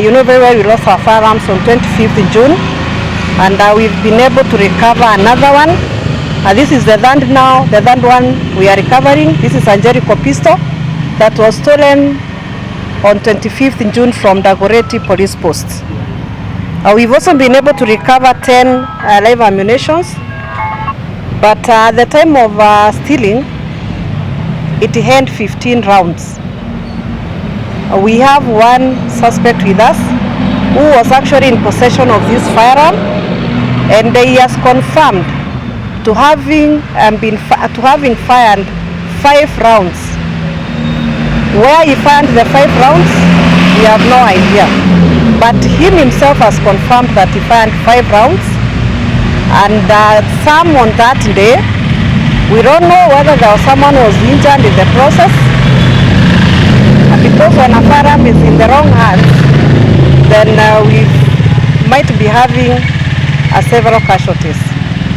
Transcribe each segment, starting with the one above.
You know very well we lost our firearms on 25th June, and we've been able to recover another one. This is the third now, the third one we are recovering. This is a Jericho pistol that was stolen on 25th June from Dagoreti police post. We've also been able to recover 10 live ammunitions, but at the time of stealing, it held 15 rounds. We have one suspect with us who was actually in possession of this firearm, and he has confirmed to having fired 5 rounds. Where he fired the 5 rounds, we have no idea. But him himself has confirmed that he fired 5 rounds, and some on that day. We don't know whether there was someone who was injured in the process. Because when a firearm is in the wrong hands, then we might be having several casualties,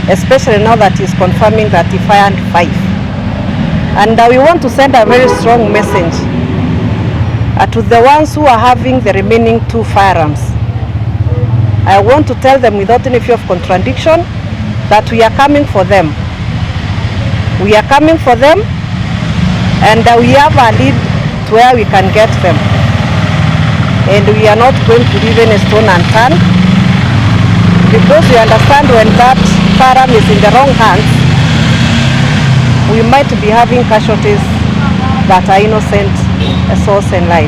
especially now that he's confirming that he fired 5. And we want to send a very strong message to the ones who are having the remaining 2 firearms. I want to tell them without any fear of contradiction that we are coming for them. We are coming for them, and we have a lead to where we can get them, and we are not going to leave any stone unturned, because we understand when that firearm is in the wrong hands, we might be having casualties that are innocent souls and lives.